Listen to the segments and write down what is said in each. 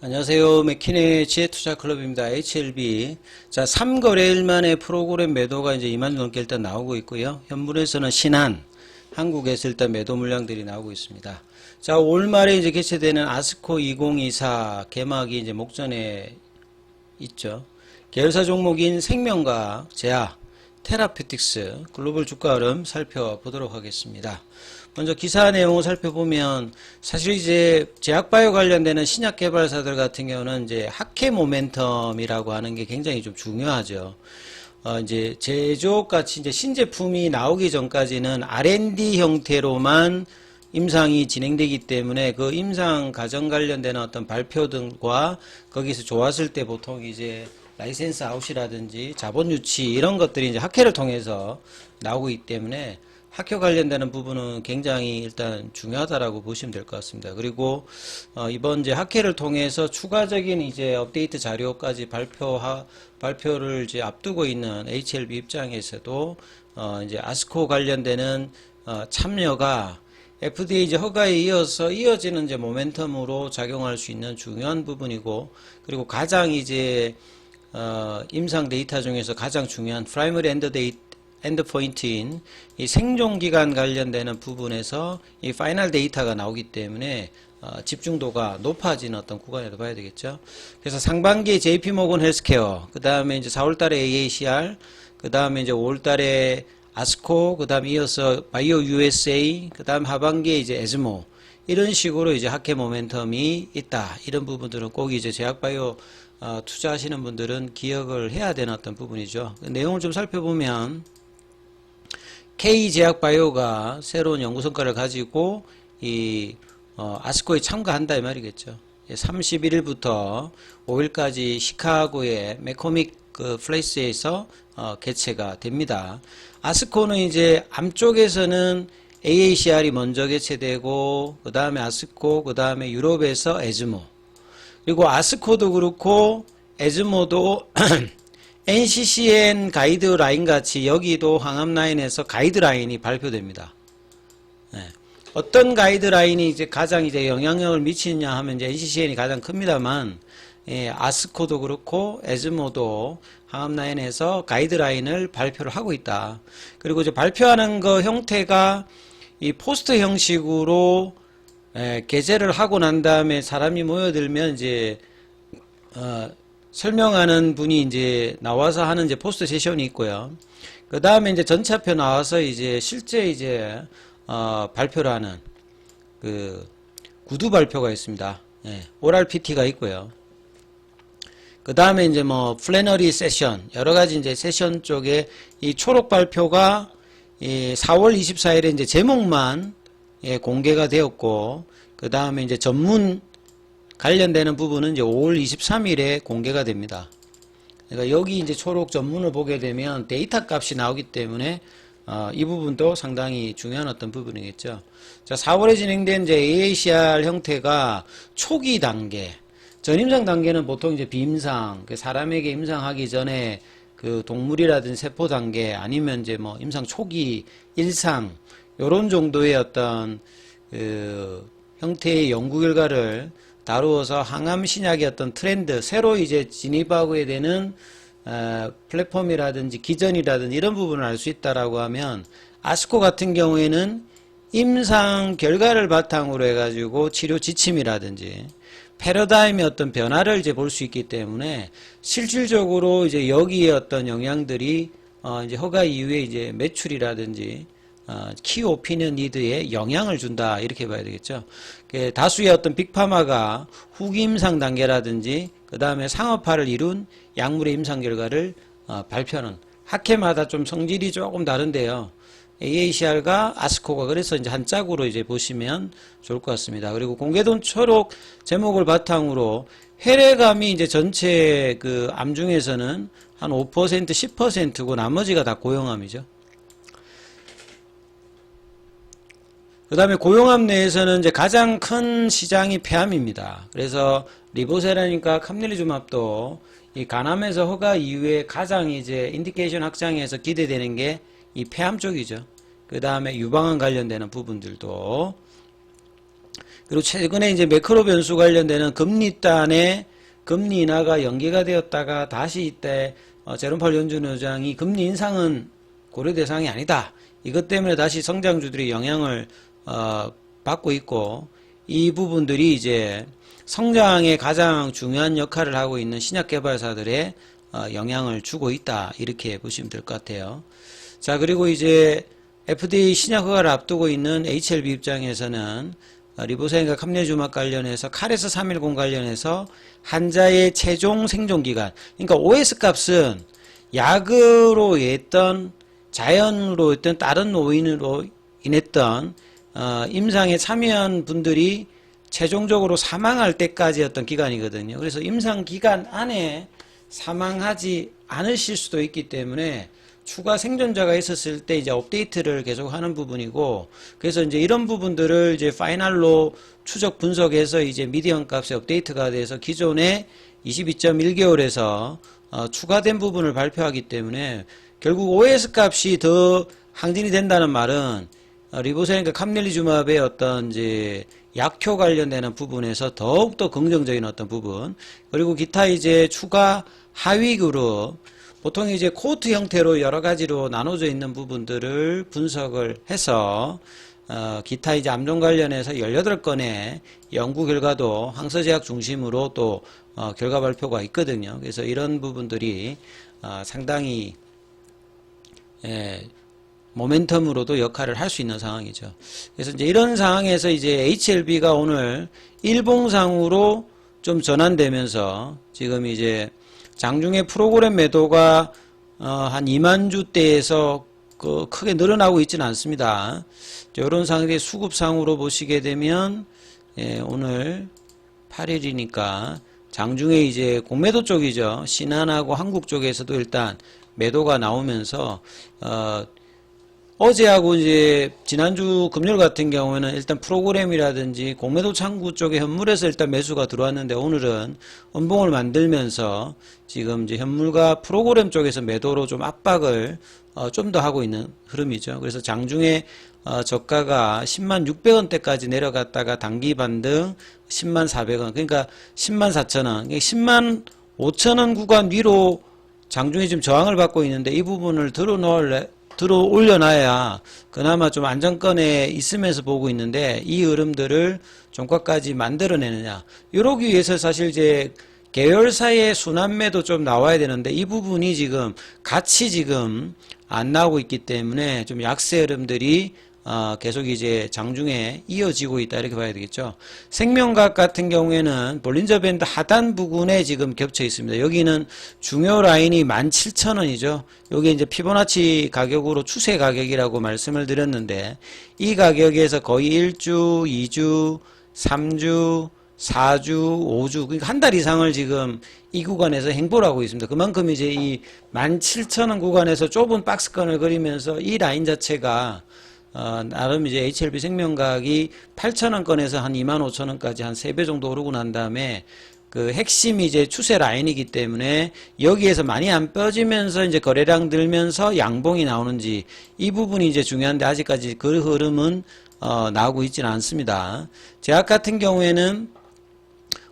안녕하세요. 맥키네 지혜투자클럽입니다. HLB. 자, 3거래일 만에 프로그램 매도가 이제 2만 넘게 일단 나오고 있고요. 현물에서는 신한, 한국에서 일단 매도 물량들이 나오고 있습니다. 자, 올 말에 이제 개최되는 아스코 2024 개막이 이제 목전에 있죠. 계열사 종목인 생명과학, 제약, 테라피틱스, 글로벌 주가 흐름 살펴보도록 하겠습니다. 먼저 기사 내용을 살펴보면 사실 이제 제약바이오 관련되는 신약 개발사들 같은 경우는 이제 학회 모멘텀이라고 하는 게 굉장히 좀 중요하죠. 이제 제조업 같이 이제 신제품이 나오기 전까지는 R&D 형태로만 임상이 진행되기 때문에 그 임상 과정 관련되는 어떤 발표 등과 거기서 좋았을 때 보통 이제 라이센스 아웃이라든지 자본 유치 이런 것들이 이제 학회를 통해서 나오기 때문에 학회 관련되는 부분은 굉장히 일단 중요하다라고 보시면 될 것 같습니다. 그리고 이번 이제 학회를 통해서 추가적인 이제 업데이트 자료까지 발표를 이제 앞두고 있는 HLB 입장에서도 이제 아스코 관련되는 참여가 FDA 이제 허가에 이어지는 이제 모멘텀으로 작용할 수 있는 중요한 부분이고, 그리고 가장 이제 임상 데이터 중에서 가장 중요한 프라이머리 엔드포인트인 이 생존기간 관련되는 부분에서 이 파이널 데이터가 나오기 때문에 집중도가 높아지는 어떤 구간이라고 봐야 되겠죠. 그래서 상반기에 JP모건 헬스케어, 그 다음에 이제 4월달에 AACR, 그 다음에 이제 5월달에 아스코, 그 다음에 이어서 바이오 USA, 그 다음 하반기에 이제 에즈모, 이런 식으로 이제 학회 모멘텀이 있다. 이런 부분들은 꼭 이제 제약바이오 투자하시는 분들은 기억을 해야 되는 어떤 부분이죠. 그 내용을 좀 살펴보면 K제약바이오가 새로운 연구 성과를 가지고 이 아스코에 참가한다 이 말이겠죠. 31일부터 5일까지 시카고의 매코믹 플레이스에서 개최가 됩니다. 아스코는 이제 암쪽에서는 AACR이 먼저 개최되고, 그 다음에 아스코, 그 다음에 유럽에서 에즈모, 그리고 아스코도 그렇고 에즈모도 NCCN 가이드라인 같이 여기도 항암라인에서 가이드라인이 발표됩니다. 네. 어떤 가이드라인이 이제 가장 이제 영향력을 미치느냐 하면 이제 NCCN이 가장 큽니다만, 아스코도 그렇고 에즈모도 항암라인에서 가이드라인을 발표를 하고 있다. 그리고 이제 발표하는 거 형태가 이 포스터 형식으로 게재를 하고 난 다음에 사람이 모여들면 이제 설명하는 분이 이제 나와서 하는 이제 포스터 세션이 있고요. 그 다음에 이제 전차표 나와서 이제 실제 이제 발표를 하는 그 구두 발표가 있습니다. 오랄 PT가 있고요. 그 다음에 이제 뭐 플래너리 세션, 여러 가지 이제 세션 쪽에 이 초록 발표가 이 4월 24일에 이제 제목만 공개가 되었고, 그 다음에 이제 전문 관련되는 부분은 이제 5월 23일에 공개가 됩니다. 그러니까 여기 이제 초록 전문을 보게 되면 데이터 값이 나오기 때문에 이 부분도 상당히 중요한 어떤 부분이겠죠. 자, 4월에 진행된 이제 AACR 형태가 초기 단계, 전임상 단계는 보통 이제 비임상, 사람에게 임상하기 전에 그 동물이라든지 세포 단계, 아니면 이제 뭐 임상 초기, 일상, 요런 정도의 어떤 그 형태의 연구 결과를 다루어서 항암 신약의 어떤 트렌드, 새로 이제 진입하게 되는 플랫폼이라든지 기전이라든지 이런 부분을 알 수 있다라고 하면, 아스코 같은 경우에는 임상 결과를 바탕으로 해가지고 치료 지침이라든지 패러다임의 어떤 변화를 이제 볼 수 있기 때문에 실질적으로 이제 여기에 어떤 영향들이 이제 허가 이후에 이제 매출이라든지 키 오피니언 리드에 영향을 준다, 이렇게 봐야 되겠죠. 다수의 어떤 빅파마가 후기 임상 단계라든지 그 다음에 상업화를 이룬 약물의 임상 결과를 발표하는, 학회마다 좀 성질이 조금 다른데요. AACR과 아스코가 그래서 이제 한 짝으로 이제 보시면 좋을 것 같습니다. 그리고 공개된 초록 제목을 바탕으로 혈액암이 이제 전체 그 암 중에서는 한 5%, 10%고 나머지가 다 고형암이죠. 그 다음에 고용암 내에서는 이제 가장 큰 시장이 폐암입니다. 그래서 리보세라니까 캄릴리주맙도 이 간암에서 허가 이후에 가장 이제 인디케이션 확장에서 기대되는 게 이 폐암 쪽이죠. 그 다음에 유방암 관련되는 부분들도 그리고 최근에 이제 매크로 변수 관련되는 금리단의 금리 인하가 연기가 되었다가 다시 이때 제롬 파월 연준 의장이 금리 인상은 고려 대상이 아니다. 이것 때문에 다시 성장주들이 영향을 받고 있고, 이 부분들이 이제 성장에 가장 중요한 역할을 하고 있는 신약 개발사들의 영향을 주고 있다. 이렇게 보시면 될 것 같아요. 자, 그리고 이제 FDA 신약 허가를 앞두고 있는 HLB 입장에서는 리보사인과 감내주막 관련해서 카레스 310 관련해서 환자의 최종 생존기간, 그러니까 OS 값은 약으로 했던 자연으로 했던 다른 요인으로 인했던 임상에 참여한 분들이 최종적으로 사망할 때까지 어떤 기간이거든요. 그래서 임상 기간 안에 사망하지 않으실 수도 있기 때문에 추가 생존자가 있었을 때 이제 업데이트를 계속 하는 부분이고, 그래서 이제 이런 부분들을 이제 파이널로 추적 분석해서 이제 미디언 값의 업데이트가 돼서 기존의 22.1개월에서 추가된 부분을 발표하기 때문에 결국 OS 값이 더 항진이 된다는 말은 리보세린과 캄넬리주맙의 어떤 이제 약효 관련되는 부분에서 더욱더 긍정적인 어떤 부분, 그리고 기타 이제 추가 하위 그룹, 보통 이제 코호트 형태로 여러 가지로 나눠져 있는 부분들을 분석을 해서 기타 이제 암종 관련해서 18건의 연구 결과도 항서제약 중심으로 또 결과 발표가 있거든요. 그래서 이런 부분들이 상당히 모멘텀으로도 역할을 할 수 있는 상황이죠. 그래서 이제 이런 상황에서 이제 HLB가 오늘 일봉상으로 좀 전환되면서 지금 이제 장중에 프로그램 매도가 한 2만 주대에서 크게 늘어나고 있지는 않습니다. 이런 상황의 수급상으로 보시게 되면 오늘 8일이니까 장중에 이제 공매도 쪽이죠. 신한하고 한국 쪽에서도 일단 매도가 나오면서 어제하고 이제 지난주 금요일 같은 경우에는 일단 프로그램이라든지 공매도 창구 쪽에 현물에서 일단 매수가 들어왔는데, 오늘은 음봉을 만들면서 지금 이제 현물과 프로그램 쪽에서 매도로 좀 압박을 좀 더 하고 있는 흐름이죠. 그래서 장중에 저가가 10만 600원대까지 내려갔다가 단기 반등 10만 400원, 그러니까 10만 4천원, 10만 5천원 구간 위로 장중에 지금 저항을 받고 있는데, 이 부분을 들어 올려놔야 그나마 좀 안정권에 있으면서 보고 있는데, 이 흐름들을 종가까지 만들어내느냐, 이러기 위해서 사실 이제 계열사의 순환매도 좀 나와야 되는데, 이 부분이 지금 같이 지금 안 나오고 있기 때문에 좀 약세 흐름들이 계속 이제 장중에 이어지고 있다, 이렇게 봐야 되겠죠. 생명과학 같은 경우에는 볼린저 밴드 하단 부근에 지금 겹쳐 있습니다. 여기는 중요 라인이 17,000원이죠. 여기 이제 피보나치 가격으로 추세 가격이라고 말씀을 드렸는데, 이 가격에서 거의 1주, 2주, 3주, 4주, 5주, 그러니까 한 달 이상을 지금 이 구간에서 행보를 하고 있습니다. 그만큼 이제 이 17,000원 구간에서 좁은 박스권을 그리면서 이 라인 자체가 나름 이제 HLB 생명과학이 8,000원권에서 한 25,000원까지 한 3배 정도 오르고 난 다음에 그 핵심이 이제 추세 라인이기 때문에 여기에서 많이 안 빠지면서 이제 거래량 들면서 양봉이 나오는지, 이 부분이 이제 중요한데 아직까지 그 흐름은 나오고 있지는 않습니다. 제약 같은 경우에는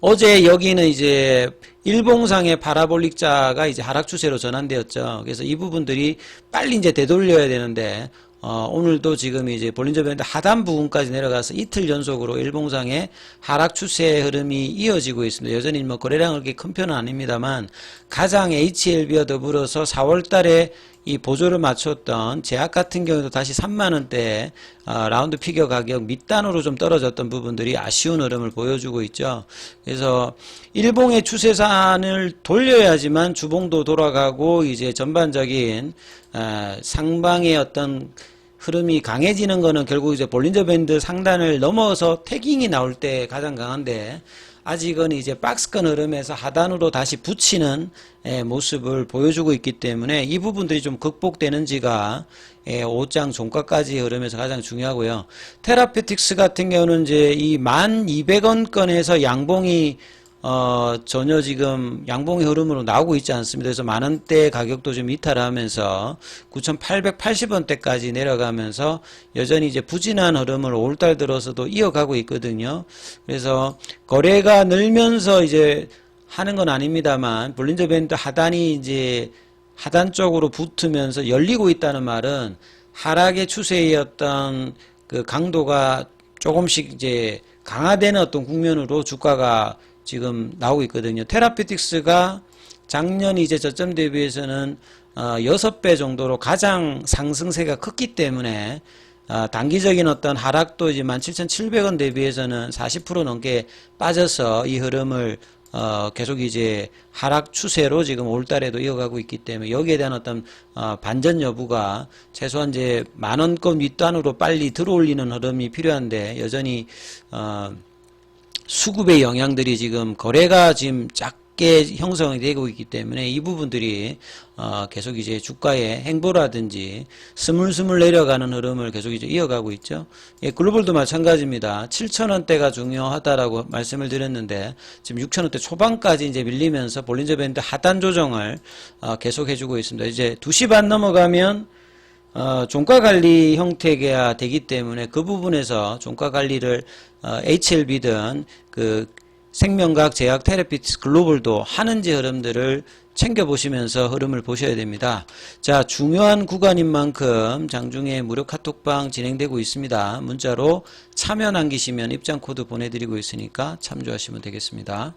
어제 여기는 이제 일봉상의 파라볼릭자가 이제 하락 추세로 전환되었죠. 그래서 이 부분들이 빨리 이제 되돌려야 되는데, 오늘도 지금 이제 볼린저 밴드 하단 부분까지 내려가서 이틀 연속으로 일봉상의 하락 추세 흐름이 이어지고 있습니다. 여전히 뭐 거래량은 그렇게 큰 편은 아닙니다만, 가장 HLB와 더불어서 4월 달에 이 보조를 맞췄던 제약 같은 경우도 다시 3만원대 라운드 피겨 가격 밑단으로 좀 떨어졌던 부분들이 아쉬운 흐름을 보여주고 있죠. 그래서 일봉의 추세산을 돌려야지만 주봉도 돌아가고 이제 전반적인 상방의 어떤 흐름이 강해지는 거는 결국 이제 볼린저 밴드 상단을 넘어서 태깅이 나올 때 가장 강한데, 아직은 이제 박스권 흐름에서 하단으로 다시 붙이는 모습을 보여주고 있기 때문에 이 부분들이 좀 극복되는지가 5장 종가까지 흐름에서 가장 중요하고요. 테라피틱스 같은 경우는 이제 이 1,200원권에서 양봉이 전혀 지금 양봉의 흐름으로 나오고 있지 않습니다. 그래서 만원대 가격도 좀 이탈하면서 9,880원대까지 내려가면서 여전히 이제 부진한 흐름을 5월달 들어서도 이어가고 있거든요. 그래서 거래가 늘면서 이제 하는 건 아닙니다만 볼린저 밴드 하단이 이제 하단 쪽으로 붙으면서 열리고 있다는 말은 하락의 추세였던 그 강도가 조금씩 이제 강화되는 어떤 국면으로 주가가 지금 나오고 있거든요. 테라피틱스가 작년 이제 저점 대비해서는 6배 정도로 가장 상승세가 컸기 때문에 단기적인 어떤 하락도 이제 17,700원 대비해서는 40% 넘게 빠져서 이 흐름을 계속 이제 하락 추세로 지금 올 달에도 이어가고 있기 때문에 여기에 대한 어떤 반전 여부가 최소한 이제 만원권 윗단으로 빨리 들어올리는 흐름이 필요한데 여전히 수급의 영향들이 지금 거래가 지금 작게 형성이 되고 있기 때문에 이 부분들이 계속 이제 주가의 행보라든지 스물스물 내려가는 흐름을 계속 이제 이어가고 있죠. 예, 글로벌도 마찬가지입니다. 7,000원대가 중요하다라고 말씀을 드렸는데 지금 6,000원대 초반까지 이제 밀리면서 볼린저 밴드 하단 조정을 계속 해주고 있습니다. 이제 2시 반 넘어가면 종가 관리 형태가 되기 때문에 그 부분에서 종가 관리를 HLB든 그 생명과학, 제약, 테라피틱스, 글로벌도 하는지 흐름들을 챙겨보시면서 흐름을 보셔야 됩니다. 자, 중요한 구간인 만큼 장중에 무료 카톡방 진행되고 있습니다. 문자로 참여 남기시면 입장 코드 보내드리고 있으니까 참조하시면 되겠습니다.